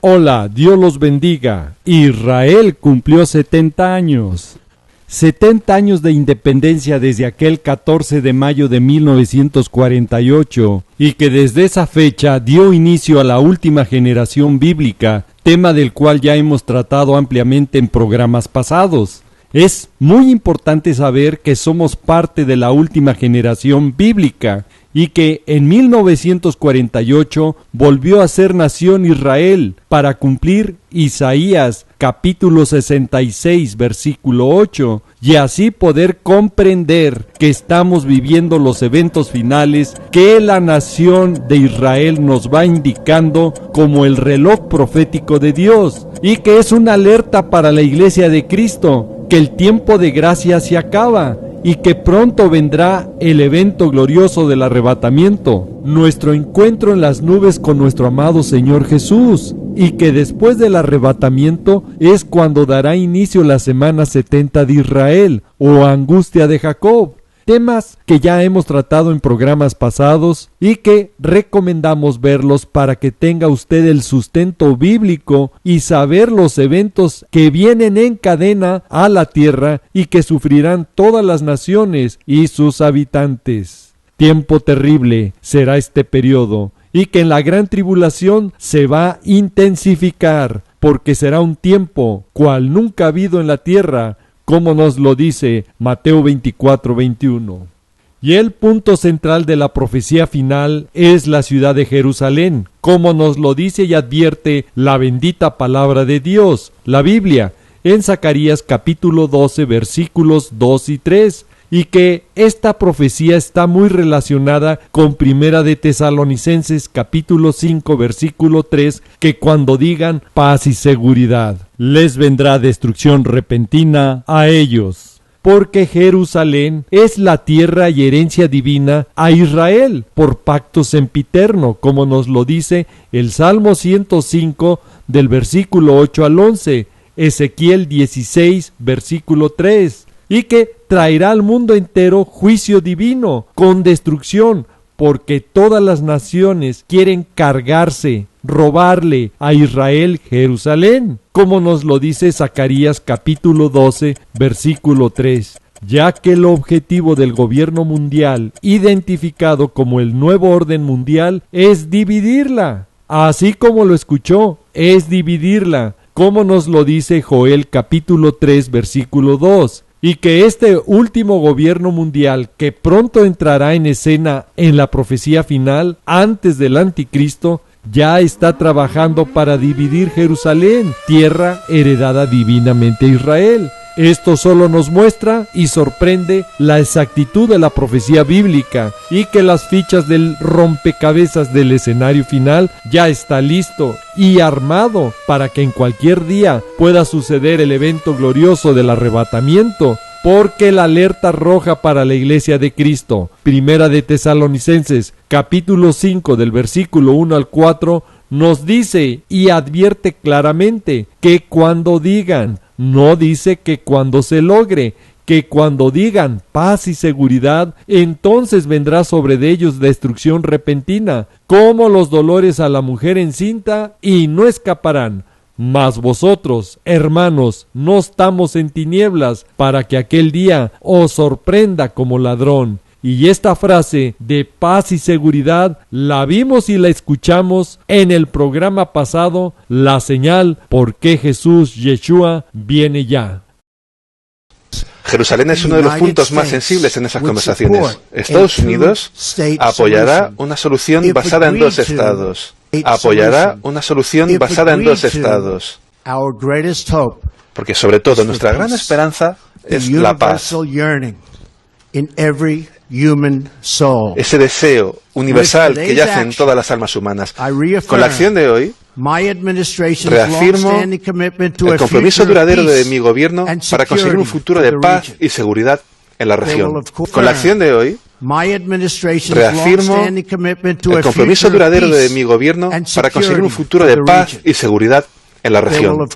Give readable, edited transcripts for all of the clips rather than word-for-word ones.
Hola, Dios los bendiga. Israel cumplió 70 años. 70 años de independencia desde aquel 14 de mayo de 1948 y que desde esa fecha dio inicio a la última generación bíblica, tema del cual ya hemos tratado ampliamente en programas pasados. Es muy importante saber que somos parte de la última generación bíblica y que en 1948 volvió a ser nación Israel para cumplir Isaías capítulo 66 versículo 8 y así poder comprender que estamos viviendo los eventos finales que la nación de Israel nos va indicando como el reloj profético de Dios y que es una alerta para la iglesia de Cristo, que el tiempo de gracia se acaba y que pronto vendrá el evento glorioso del arrebatamiento, nuestro encuentro en las nubes con nuestro amado Señor Jesús, y que después del arrebatamiento es cuando dará inicio la semana 70 de Israel, o angustia de Jacob, temas que ya hemos tratado en programas pasados y que recomendamos verlos para que tenga usted el sustento bíblico y saber los eventos que vienen en cadena a la tierra y que sufrirán todas las naciones y sus habitantes. Tiempo terrible será este periodo y que en la gran tribulación se va a intensificar, porque será un tiempo cual nunca ha habido en la tierra, como nos lo dice Mateo 24:21. Y el punto central de la profecía final es la ciudad de Jerusalén, como nos lo dice y advierte la bendita palabra de Dios, la Biblia, en Zacarías capítulo 12 versículos 2 y 3, y que esta profecía está muy relacionada con Primera de Tesalonicenses capítulo 5 versículo 3, que cuando digan paz y seguridad, les vendrá destrucción repentina a ellos, porque Jerusalén es la tierra y herencia divina a Israel por pacto sempiterno, como nos lo dice el Salmo 105 del versículo 8 al 11, Ezequiel 16 versículo 3, y que traerá al mundo entero juicio divino con destrucción, porque todas las naciones quieren cargarse, robarle a Israel Jerusalén, como nos lo dice Zacarías capítulo 12, versículo 3, ya que el objetivo del gobierno mundial, identificado como el nuevo orden mundial, es dividirla, así como lo escuchó, es dividirla, como nos lo dice Joel capítulo 3, versículo 2, y que este último gobierno mundial que pronto entrará en escena en la profecía final antes del anticristo, ya está trabajando para dividir Jerusalén, tierra heredada divinamente a Israel. Esto solo nos muestra y sorprende la exactitud de la profecía bíblica y que las fichas del rompecabezas del escenario final ya está listo y armado para que en cualquier día pueda suceder el evento glorioso del arrebatamiento, porque la alerta roja para la iglesia de Cristo, Primera de Tesalonicenses capítulo 5 del versículo 1 al 4, nos dice y advierte claramente que cuando digan, no dice que cuando se logre, que cuando digan paz y seguridad, entonces vendrá sobre de ellos destrucción repentina, como los dolores a la mujer encinta, y no escaparán. Mas vosotros, hermanos, no estamos en tinieblas, para que aquel día os sorprenda como ladrón. Y esta frase de paz y seguridad la vimos y la escuchamos en el programa pasado, la señal por qué Jesús, Yeshua, viene ya. Jerusalén es uno de los puntos más sensibles en esas conversaciones. Estados Unidos apoyará una solución basada en dos estados. Apoyará una solución basada en dos estados. Porque sobre todo nuestra gran esperanza es la paz. Ese deseo universal que yace en todas las almas humanas. Con la acción de hoy, reafirmo el compromiso duradero de mi gobierno para conseguir un futuro de paz y seguridad en la región. Con la acción de hoy, reafirmo el compromiso duradero de mi gobierno para conseguir un futuro de paz y seguridad en la región.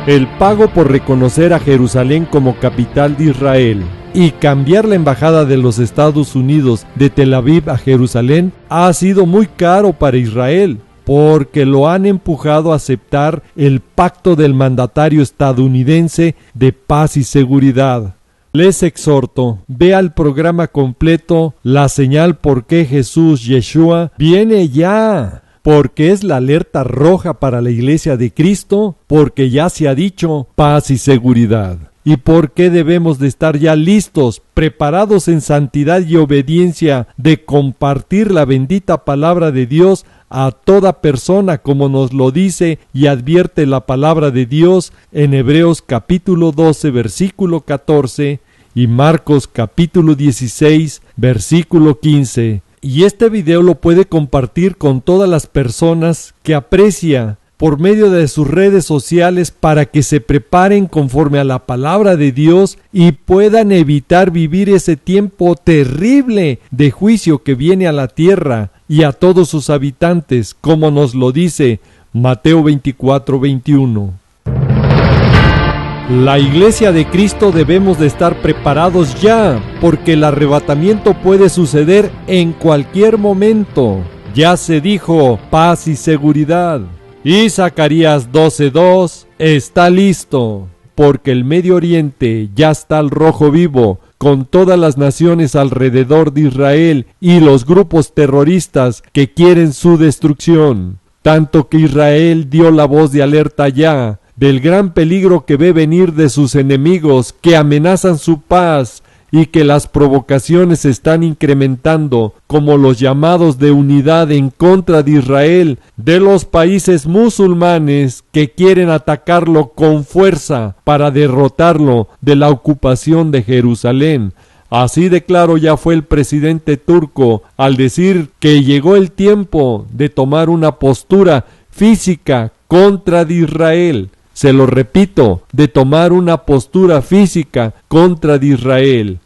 El pago por reconocer a Jerusalén como capital de Israel y cambiar la embajada de los Estados Unidos de Tel Aviv a Jerusalén ha sido muy caro para Israel, porque lo han empujado a aceptar el pacto del mandatario estadounidense de paz y seguridad. Les exhorto, vea el programa completo, La señal por qué Jesús Yeshua viene ya, porque es la alerta roja para la Iglesia de Cristo, porque ya se ha dicho paz y seguridad. ¿Y por qué debemos de estar ya listos, preparados en santidad y obediencia de compartir la bendita palabra de Dios a toda persona, como nos lo dice y advierte la palabra de Dios en Hebreos capítulo 12, versículo 14 y Marcos capítulo 16, versículo 15? Y este video lo puede compartir con todas las personas que aprecia por medio de sus redes sociales para que se preparen conforme a la palabra de Dios y puedan evitar vivir ese tiempo terrible de juicio que viene a la tierra y a todos sus habitantes, como nos lo dice Mateo 24, 21. La Iglesia de Cristo debemos de estar preparados ya, porque el arrebatamiento puede suceder en cualquier momento. Ya se dijo paz y seguridad. Y Zacarías 12:2 está listo, porque el Medio Oriente ya está al rojo vivo, con todas las naciones alrededor de Israel y los grupos terroristas que quieren su destrucción. Tanto que Israel dio la voz de alerta ya del gran peligro que ve venir de sus enemigos que amenazan su paz y que las provocaciones se están incrementando, como los llamados de unidad en contra de Israel de los países musulmanes que quieren atacarlo con fuerza para derrotarlo de la ocupación de Jerusalén. Así de claro ya fue el presidente turco al decir que llegó el tiempo de tomar una postura física contra de Israel. Se lo repito, de tomar una postura física contra de Israel.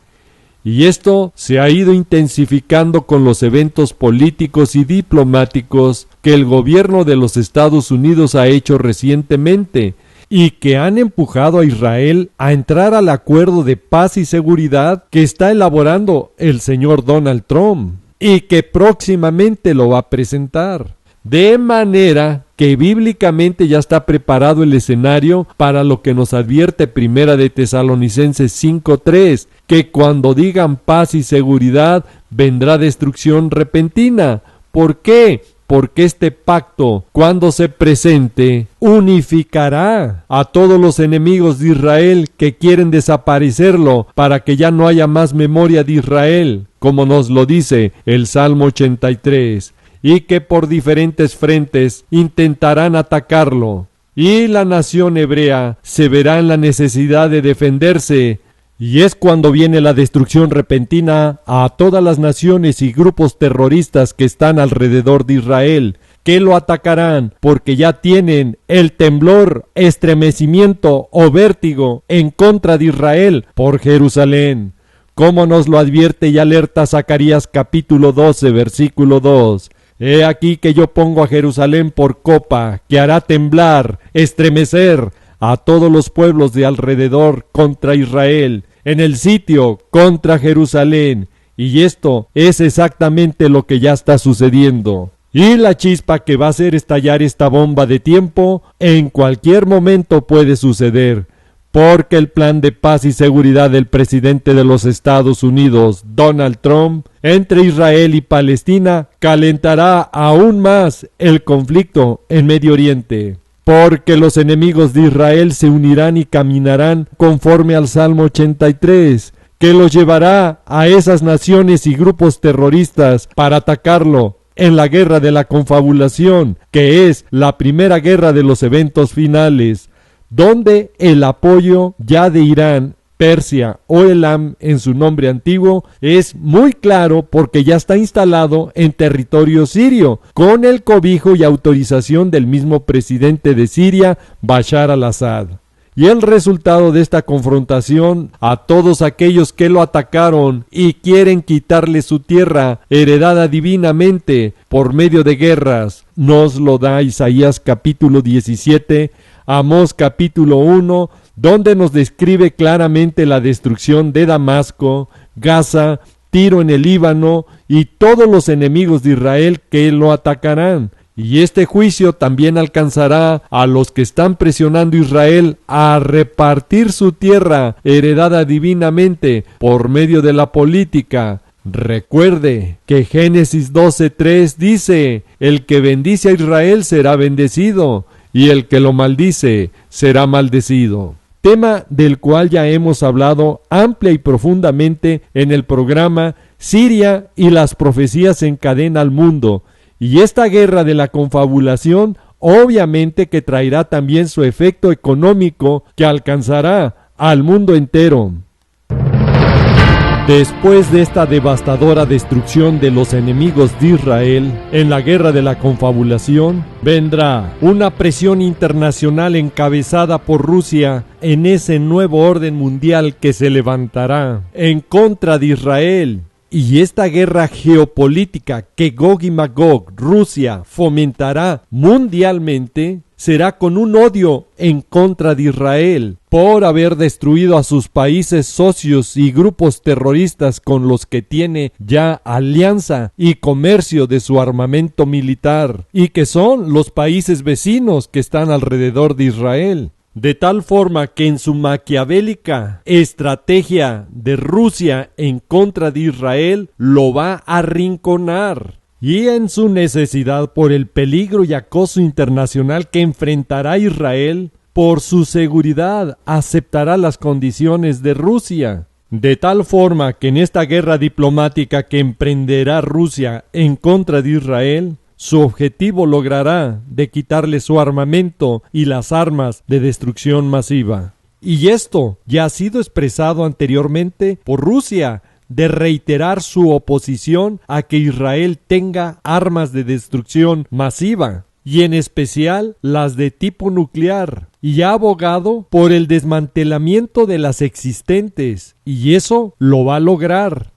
Y esto se ha ido intensificando con los eventos políticos y diplomáticos que el gobierno de los Estados Unidos ha hecho recientemente y que han empujado a Israel a entrar al acuerdo de paz y seguridad que está elaborando el señor Donald Trump y que próximamente lo va a presentar. De manera que bíblicamente ya está preparado el escenario para lo que nos advierte Primera de Tesalonicenses 5:3, que cuando digan paz y seguridad vendrá destrucción repentina. ¿Por qué? Porque este pacto, cuando se presente, unificará a todos los enemigos de Israel que quieren desaparecerlo para que ya no haya más memoria de Israel, como nos lo dice el Salmo 83. Y que por diferentes frentes intentarán atacarlo. Y la nación hebrea se verá en la necesidad de defenderse. Y es cuando viene la destrucción repentina a todas las naciones y grupos terroristas que están alrededor de Israel, que lo atacarán porque ya tienen el temblor, estremecimiento o vértigo en contra de Israel por Jerusalén. Como nos lo advierte y alerta Zacarías capítulo 12, versículo 2. He aquí que yo pongo a Jerusalén por copa, que hará temblar, estremecer a todos los pueblos de alrededor contra Israel, en el sitio contra Jerusalén. Y esto es exactamente lo que ya está sucediendo. Y la chispa que va a hacer estallar esta bomba de tiempo, en cualquier momento puede suceder. Porque el plan de paz y seguridad del presidente de los Estados Unidos, Donald Trump, entre Israel y Palestina, calentará aún más el conflicto en Medio Oriente. Porque los enemigos de Israel se unirán y caminarán conforme al Salmo 83, que los llevará a esas naciones y grupos terroristas para atacarlo en la guerra de la confabulación, que es la primera guerra de los eventos finales, donde el apoyo ya de Irán, Persia o Elam en su nombre antiguo es muy claro porque ya está instalado en territorio sirio, con el cobijo y autorización del mismo presidente de Siria, Bashar al-Assad. Y el resultado de esta confrontación a todos aquellos que lo atacaron y quieren quitarle su tierra heredada divinamente por medio de guerras, nos lo da Isaías capítulo 17, Amós capítulo 1, donde nos describe claramente la destrucción de Damasco, Gaza, Tiro en el Líbano y todos los enemigos de Israel que lo atacarán. Y este juicio también alcanzará a los que están presionando a Israel a repartir su tierra heredada divinamente por medio de la política. Recuerde que Génesis 12:3 dice: el que bendice a Israel será bendecido, y el que lo maldice será maldecido. Tema del cual ya hemos hablado amplia y profundamente en el programa Siria y las profecías en cadena al mundo. Y esta guerra de la confabulación obviamente que traerá también su efecto económico que alcanzará al mundo entero. Después de esta devastadora destrucción de los enemigos de Israel en la guerra de la confabulación, vendrá una presión internacional encabezada por Rusia en ese nuevo orden mundial que se levantará en contra de Israel. Y esta guerra geopolítica que Gog y Magog, Rusia, fomentará mundialmente, será con un odio en contra de Israel por haber destruido a sus países socios y grupos terroristas con los que tiene ya alianza y comercio de su armamento militar, y que son los países vecinos que están alrededor de Israel. De tal forma que en su maquiavélica estrategia de Rusia en contra de Israel lo va a arrinconar. Y en su necesidad por el peligro y acoso internacional que enfrentará Israel, por su seguridad aceptará las condiciones de Rusia. De tal forma que en esta guerra diplomática que emprenderá Rusia en contra de Israel, su objetivo logrará de quitarle su armamento y las armas de destrucción masiva. Y esto ya ha sido expresado anteriormente por Rusia, de reiterar su oposición a que Israel tenga armas de destrucción masiva, y en especial las de tipo nuclear, y ha abogado por el desmantelamiento de las existentes, y eso lo va a lograr.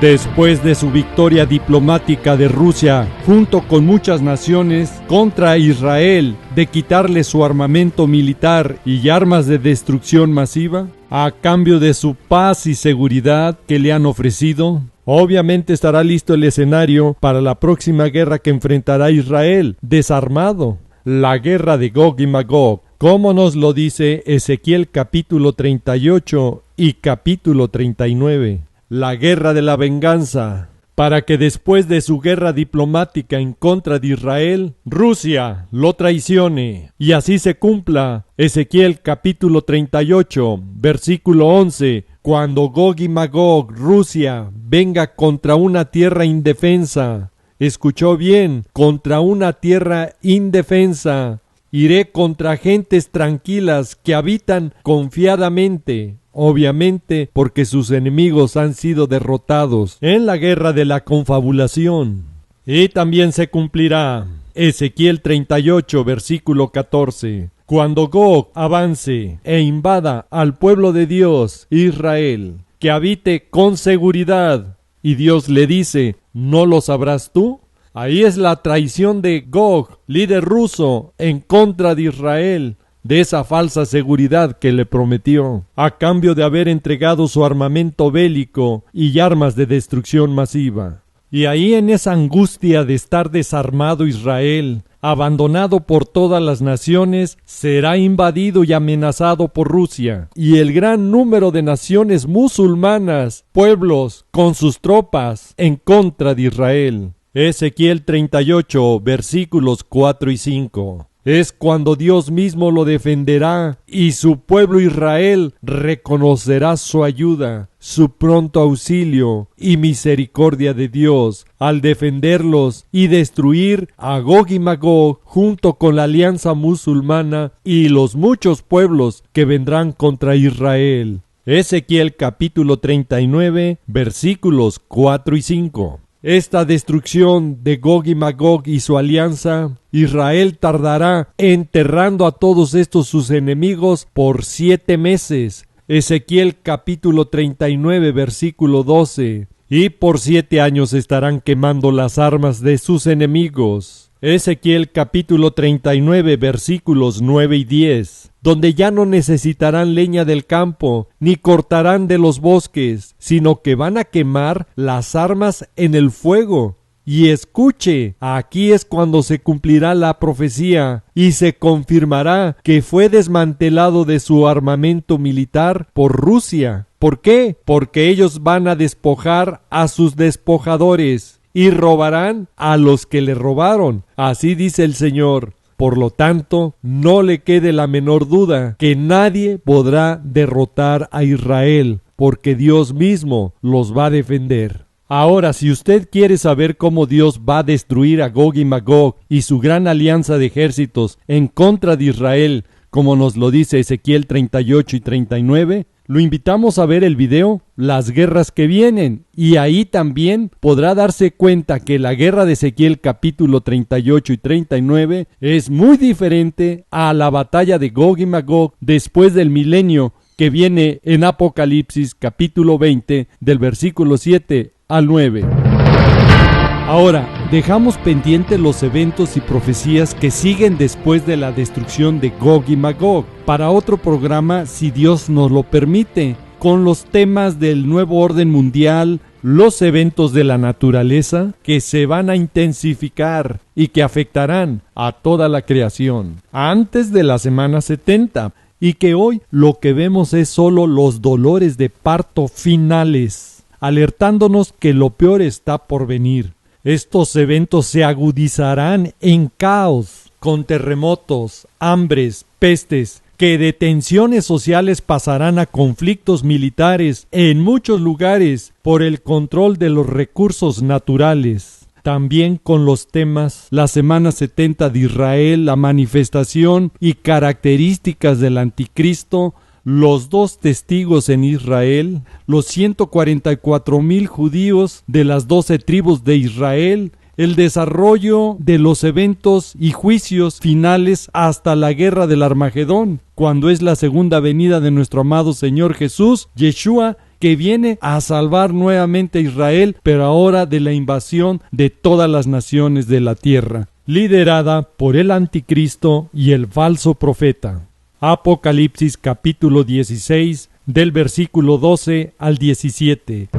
Después de su victoria diplomática de Rusia, junto con muchas naciones, contra Israel, de quitarle su armamento militar y armas de destrucción masiva, a cambio de su paz y seguridad que le han ofrecido, obviamente estará listo el escenario para la próxima guerra que enfrentará Israel, desarmado, la guerra de Gog y Magog, como nos lo dice Ezequiel capítulo 38 y capítulo 39. La guerra de la venganza, para que después de su guerra diplomática en contra de Israel, Rusia lo traicione, y así se cumpla Ezequiel capítulo 38, versículo 11, cuando Gog y Magog, Rusia, venga contra una tierra indefensa. Escuchó bien, contra una tierra indefensa. Iré contra gentes tranquilas que habitan confiadamente. Obviamente porque sus enemigos han sido derrotados en la guerra de la confabulación. Y también se cumplirá Ezequiel 38, versículo 14. Cuando Gog avance e invada al pueblo de Dios, Israel, que habite con seguridad, y Dios le dice, ¿no lo sabrás tú? Ahí es la traición de Gog, líder ruso, en contra de Israel, de esa falsa seguridad que le prometió, a cambio de haber entregado su armamento bélico y armas de destrucción masiva. Y ahí en esa angustia de estar desarmado Israel, abandonado por todas las naciones, será invadido y amenazado por Rusia, y el gran número de naciones musulmanas, pueblos, con sus tropas, en contra de Israel. Ezequiel 38, versículos 4 y 5. Es cuando Dios mismo lo defenderá y su pueblo Israel reconocerá su ayuda, su pronto auxilio y misericordia de Dios al defenderlos y destruir a Gog y Magog junto con la alianza musulmana y los muchos pueblos que vendrán contra Israel. Ezequiel capítulo 39, versículos 4 y 5. Esta destrucción de Gog y Magog y su alianza, Israel tardará enterrando a todos estos sus enemigos por 7 meses. Ezequiel capítulo 39, versículo 12. Y por 7 años estarán quemando las armas de sus enemigos. Ezequiel capítulo 39, versículos 9 y 10. Donde ya no necesitarán leña del campo, ni cortarán de los bosques, sino que van a quemar las armas en el fuego. Y escuche, aquí es cuando se cumplirá la profecía y se confirmará que fue desmantelado de su armamento militar por Rusia. ¿Por qué? Porque ellos van a despojar a sus despojadores y robarán a los que le robaron. Así dice el Señor. Por lo tanto, no le quede la menor duda que nadie podrá derrotar a Israel, porque Dios mismo los va a defender. Ahora, si usted quiere saber cómo Dios va a destruir a Gog y Magog y su gran alianza de ejércitos en contra de Israel, como nos lo dice Ezequiel 38 y 39, lo invitamos a ver el video Las guerras que vienen, y ahí también podrá darse cuenta que la guerra de Ezequiel capítulo 38 y 39 es muy diferente a la batalla de Gog y Magog después del milenio que viene en Apocalipsis capítulo 20 del versículo 7 al 9. Ahora, dejamos pendientes los eventos y profecías que siguen después de la destrucción de Gog y Magog para otro programa, si Dios nos lo permite, con los temas del nuevo orden mundial, los eventos de la naturaleza que se van a intensificar y que afectarán a toda la creación antes de la semana 70, y que hoy lo que vemos es solo los dolores de parto finales, alertándonos que lo peor está por venir. Estos eventos se agudizarán en caos, con terremotos, hambres, pestes, que de tensiones sociales pasarán a conflictos militares en muchos lugares por el control de los recursos naturales. También con los temas la semana 70 de Israel, la manifestación y características del anticristo, los 2 testigos en Israel, los 144,000 judíos de las 12 tribus de Israel, el desarrollo de los eventos y juicios finales hasta la guerra del Armagedón, cuando es la segunda venida de nuestro amado Señor Jesús, Yeshua, que viene a salvar nuevamente a Israel, pero ahora de la invasión de todas las naciones de la tierra, liderada por el anticristo y el falso profeta. Apocalipsis capítulo 16 del versículo 12 al 17.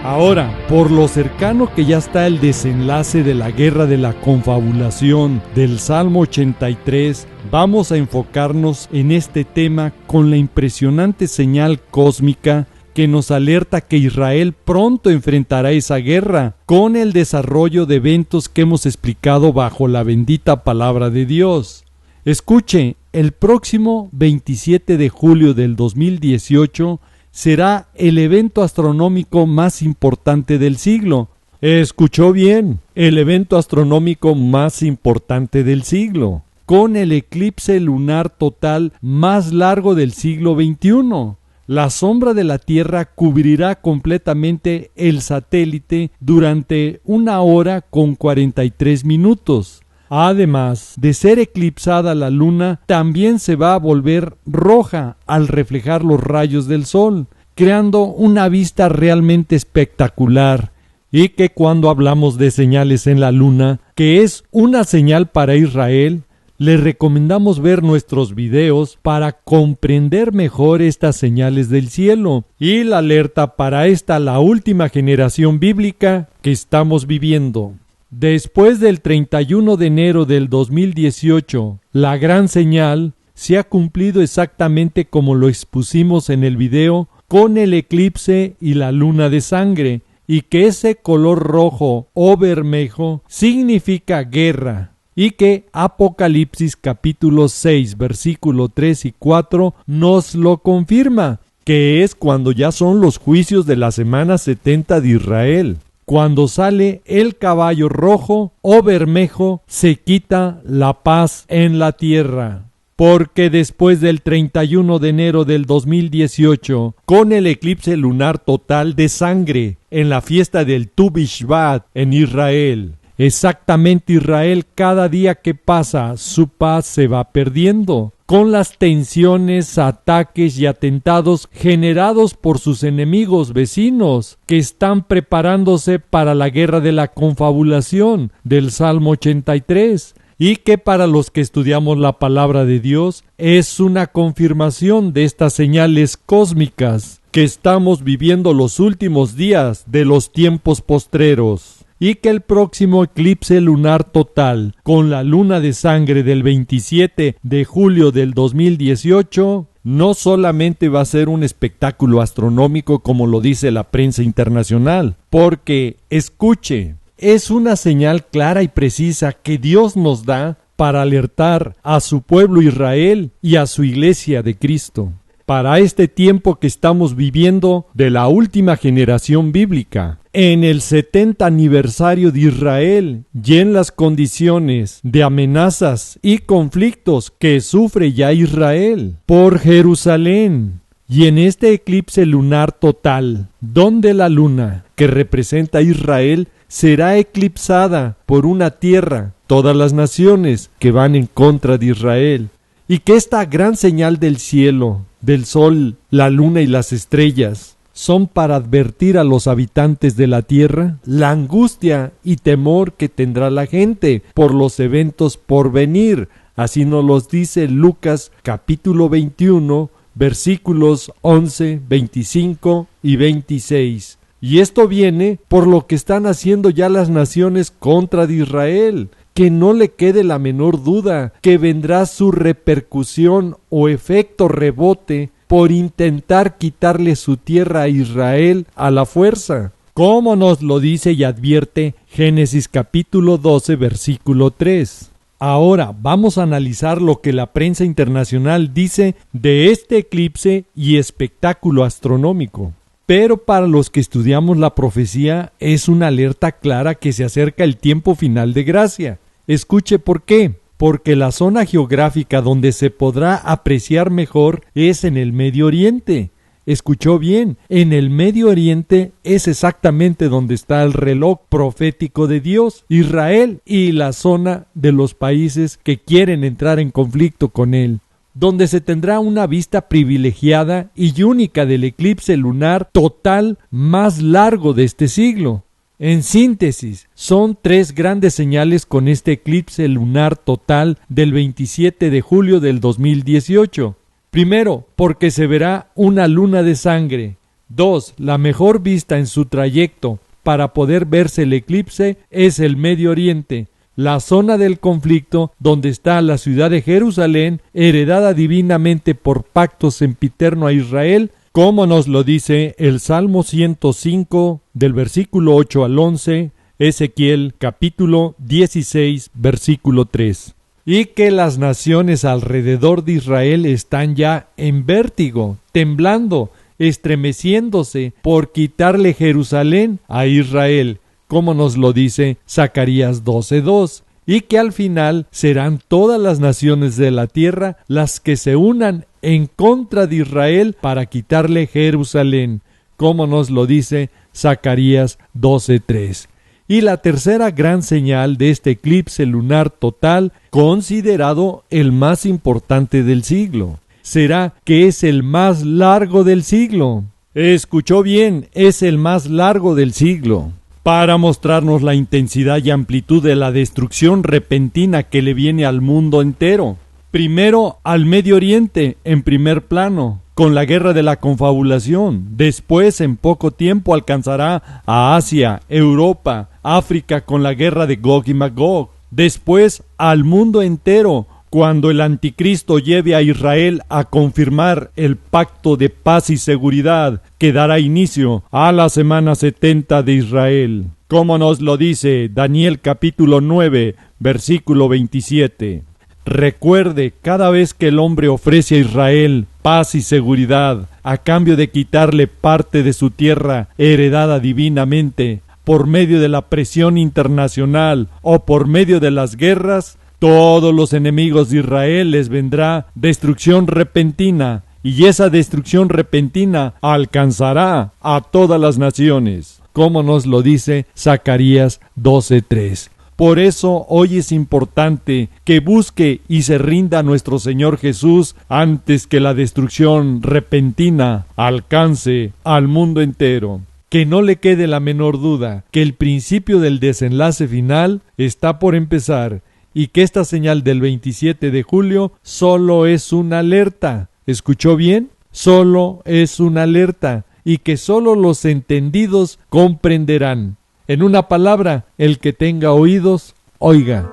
Ahora, por lo cercano que ya está el desenlace de la guerra de la confabulación del Salmo 83, vamos a enfocarnos en este tema con la impresionante señal cósmica que nos alerta que Israel pronto enfrentará esa guerra con el desarrollo de eventos que hemos explicado bajo la bendita palabra de Dios. Escuche, el próximo 27 de julio del 2018 será el evento astronómico más importante del siglo. Escuchó bien, el evento astronómico más importante del siglo, con el eclipse lunar total más largo del siglo XXI. La sombra de la Tierra cubrirá completamente el satélite durante 1 hora con 43 minutos. Además de ser eclipsada la luna, también se va a volver roja al reflejar los rayos del sol, creando una vista realmente espectacular. Y que cuando hablamos de señales en la luna, que es una señal para Israel, les recomendamos ver nuestros videos para comprender mejor estas señales del cielo y la alerta para la última generación bíblica que estamos viviendo. Después del 31 de enero del 2018, la gran señal se ha cumplido exactamente como lo expusimos en el video con el eclipse y la luna de sangre, y que ese color rojo o bermejo significa guerra, y que Apocalipsis capítulo 6 versículo 3 y 4 nos lo confirma, que es cuando ya son los juicios de la semana 70 de Israel. Cuando sale el caballo rojo o bermejo, se quita la paz en la tierra. Porque después del 31 de enero del 2018, con el eclipse lunar total de sangre en la fiesta del Tu Bishvat en Israel, exactamente Israel, cada día que pasa, su paz se va perdiendo, con las tensiones, ataques y atentados generados por sus enemigos vecinos, que están preparándose para la guerra de la confabulación del Salmo 83, y que para los que estudiamos la palabra de Dios es una confirmación de estas señales cósmicas, que estamos viviendo los últimos días de los tiempos postreros. y que el próximo eclipse lunar total con la luna de sangre del 27 de julio del 2018 no solamente va a ser un espectáculo astronómico como lo dice la prensa internacional, porque, escuche, es una señal clara y precisa que Dios nos da para alertar a su pueblo Israel y a su iglesia de Cristo, para este tiempo que estamos viviendo de la última generación bíblica, en el 70 aniversario de Israel y en las condiciones de amenazas y conflictos que sufre ya Israel por Jerusalén. Y en este eclipse lunar total, donde la luna, que representa a Israel, será eclipsada por una tierra, todas las naciones que van en contra de Israel, y que esta gran señal del cielo, del sol, la luna y las estrellas, son para advertir a los habitantes de la tierra la angustia y temor que tendrá la gente por los eventos por venir. Así nos los dice Lucas capítulo 21, versículos 11, 25 y 26. Y esto viene por lo que están haciendo ya las naciones contra de Israel, que no le quede la menor duda que vendrá su repercusión o efecto rebote por intentar quitarle su tierra a Israel a la fuerza, como nos lo dice y advierte Génesis capítulo 12, versículo 3. Ahora vamos a analizar lo que la prensa internacional dice de este eclipse y espectáculo astronómico. Pero para los que estudiamos la profecía es una alerta clara que se acerca el tiempo final de gracia. Escuche por qué. Porque la zona geográfica donde se podrá apreciar mejor es en el Medio Oriente. Escuchó bien, en el Medio Oriente es exactamente donde está el reloj profético de Dios, Israel y la zona de los países que quieren entrar en conflicto con él, donde se tendrá una vista privilegiada y única del eclipse lunar total más largo de este siglo. En síntesis, son tres grandes señales con este eclipse lunar total del 27 de julio del 2018. Primero, porque se verá una luna de sangre. 2. La mejor vista en su trayecto para poder verse el eclipse es el Medio Oriente, la zona del conflicto donde está la ciudad de Jerusalén, heredada divinamente por pacto sempiterno a Israel, como nos lo dice el Salmo 105 del versículo 8 al 11, Ezequiel capítulo 16 versículo 3. Y que las naciones alrededor de Israel están ya en vértigo, temblando, estremeciéndose por quitarle Jerusalén a Israel, como nos lo dice Zacarías 12:2. Y que al final serán todas las naciones de la tierra las que se unan en contra de Israel para quitarle Jerusalén, como nos lo dice Zacarías 12:3. Y la tercera gran señal de este eclipse lunar total, considerado el más importante del siglo, será que es el más largo del siglo. Escuchó bien, es el más largo del siglo, para mostrarnos la intensidad y amplitud de la destrucción repentina que le viene al mundo entero. Primero al Medio Oriente en primer plano, con la guerra de la confabulación. Después, en poco tiempo, alcanzará a Asia, Europa, África con la guerra de Gog y Magog. Después, al mundo entero, cuando el anticristo lleve a Israel a confirmar el pacto de paz y seguridad que dará inicio a la semana 70 de Israel. Como nos lo dice Daniel capítulo 9, versículo 27. Recuerde, cada vez que el hombre ofrece a Israel paz y seguridad a cambio de quitarle parte de su tierra heredada divinamente por medio de la presión internacional o por medio de las guerras, todos los enemigos de Israel les vendrá destrucción repentina, y esa destrucción repentina alcanzará a todas las naciones, como nos lo dice Zacarías 12:3. Por eso hoy es importante que busque y se rinda a nuestro Señor Jesús antes que la destrucción repentina alcance al mundo entero. Que no le quede la menor duda que el principio del desenlace final está por empezar y que esta señal del 27 de julio solo es una alerta. ¿Escuchó bien? Solo es una alerta y que solo los entendidos comprenderán. En una palabra, el que tenga oídos, oiga.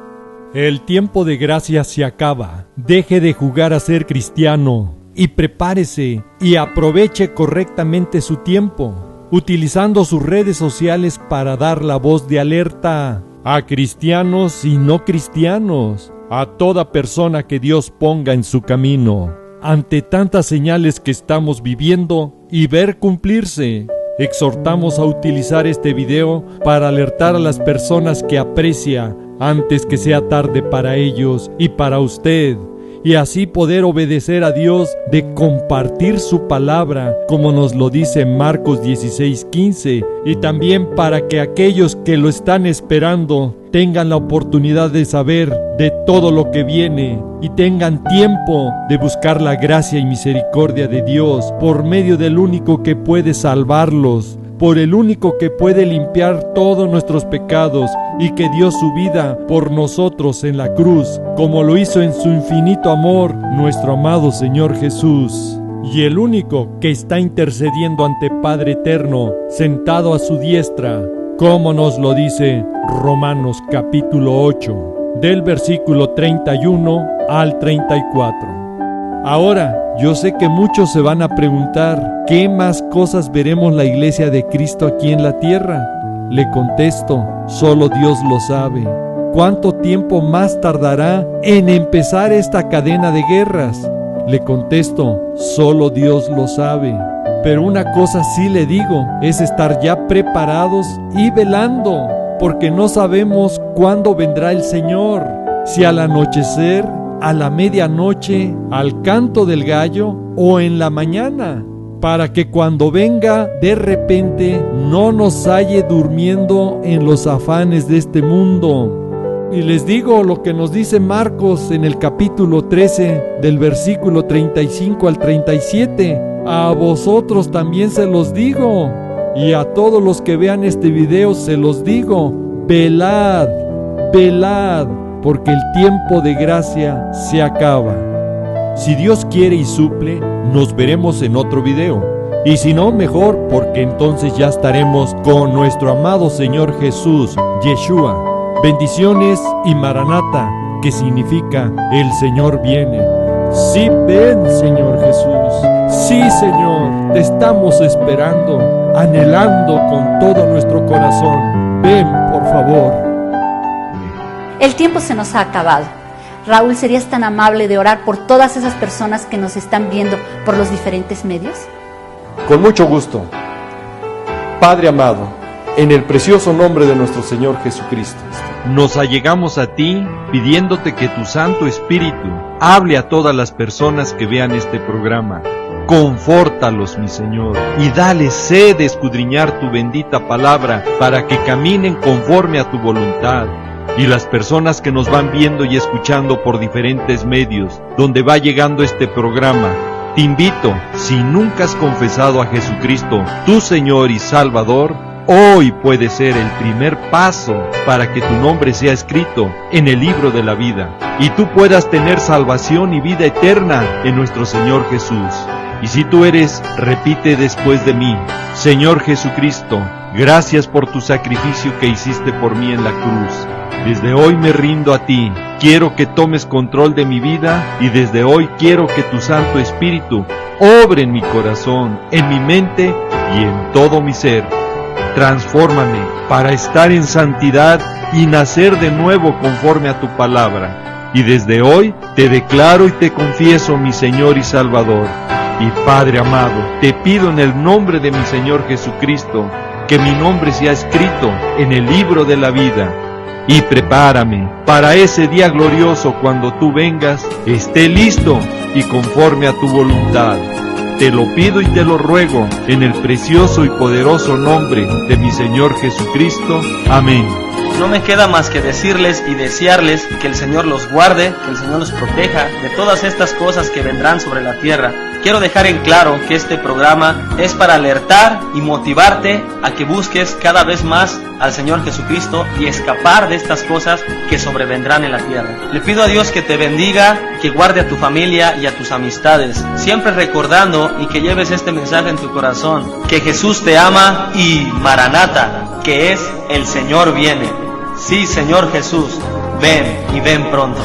El tiempo de gracia se acaba. Deje de jugar a ser cristiano y prepárese y aproveche correctamente su tiempo, utilizando sus redes sociales para dar la voz de alerta a cristianos y no cristianos, a toda persona que Dios ponga en su camino. Ante tantas señales que estamos viviendo y ver cumplirse, exhortamos a utilizar este video para alertar a las personas que aprecia antes que sea tarde para ellos y para usted, y así poder obedecer a Dios de compartir su palabra, como nos lo dice Marcos 16:15, y también para que aquellos que lo están esperando tengan la oportunidad de saber de todo lo que viene y tengan tiempo de buscar la gracia y misericordia de Dios por medio del único que puede salvarlos, por el único que puede limpiar todos nuestros pecados y que dio su vida por nosotros en la cruz, como lo hizo en su infinito amor nuestro amado Señor Jesús. Y el único que está intercediendo ante Padre Eterno, sentado a su diestra, como nos lo dice Romanos capítulo 8, del versículo 31 al 34. Ahora, yo sé que muchos se van a preguntar, ¿qué más cosas veremos la iglesia de Cristo aquí en la tierra? Le contesto, solo Dios lo sabe. ¿Cuánto tiempo más tardará en empezar esta cadena de guerras? Le contesto, solo Dios lo sabe. Pero una cosa sí le digo, es estar ya preparados y velando, porque no sabemos cuándo vendrá el Señor, si al anochecer, a la medianoche, al canto del gallo o en la mañana, para que cuando venga de repente no nos halle durmiendo en los afanes de este mundo. Y les digo lo que nos dice Marcos en el capítulo 13, del versículo 35 al 37. A vosotros también se los digo, y a todos los que vean este video se los digo, velad, velad, porque el tiempo de gracia se acaba. Si Dios quiere y suple, nos veremos en otro video. Y si no, mejor, porque entonces ya estaremos con nuestro amado Señor Jesús, Yeshua. Bendiciones y Maranata, que significa el Señor viene. Sí, ven, Señor Jesús. Sí, Señor, te estamos esperando, anhelando con todo nuestro corazón. Ven, por favor. El tiempo se nos ha acabado. Raúl, ¿serías tan amable de orar por todas esas personas que nos están viendo por los diferentes medios? Con mucho gusto. Padre amado, en el precioso nombre de nuestro Señor Jesucristo, nos allegamos a ti pidiéndote que tu Santo Espíritu hable a todas las personas que vean este programa. Confórtalos, mi Señor, y dale sed de escudriñar tu bendita palabra para que caminen conforme a tu voluntad. Y las personas que nos van viendo y escuchando por diferentes medios, donde va llegando este programa, te invito, si nunca has confesado a Jesucristo, tu Señor y Salvador, hoy puede ser el primer paso para que tu nombre sea escrito en el libro de la vida, y tú puedas tener salvación y vida eterna en nuestro Señor Jesús. Y si tú eres, repite después de mí: Señor Jesucristo, gracias por tu sacrificio que hiciste por mí en la cruz. Desde hoy me rindo a ti, quiero que tomes control de mi vida y desde hoy quiero que tu Santo Espíritu obre en mi corazón, en mi mente y en todo mi ser. Transfórmame para estar en santidad y nacer de nuevo conforme a tu palabra. Y desde hoy te declaro y te confieso mi Señor y Salvador. Y Padre amado, te pido en el nombre de mi Señor Jesucristo, que mi nombre sea escrito en el libro de la vida. Y prepárame para ese día glorioso cuando tú vengas, esté listo y conforme a tu voluntad. Te lo pido y te lo ruego en el precioso y poderoso nombre de mi Señor Jesucristo. Amén. No me queda más que decirles y desearles que el Señor los guarde, que el Señor los proteja de todas estas cosas que vendrán sobre la tierra. Quiero dejar en claro que este programa es para alertar y motivarte a que busques cada vez más al Señor Jesucristo y escapar de estas cosas que sobrevendrán en la tierra. Le pido a Dios que te bendiga, que guarde a tu familia y a tus amistades, siempre recordando y que lleves este mensaje en tu corazón, que Jesús te ama y Maranata, que es el Señor viene. Sí, Señor Jesús, ven y ven pronto.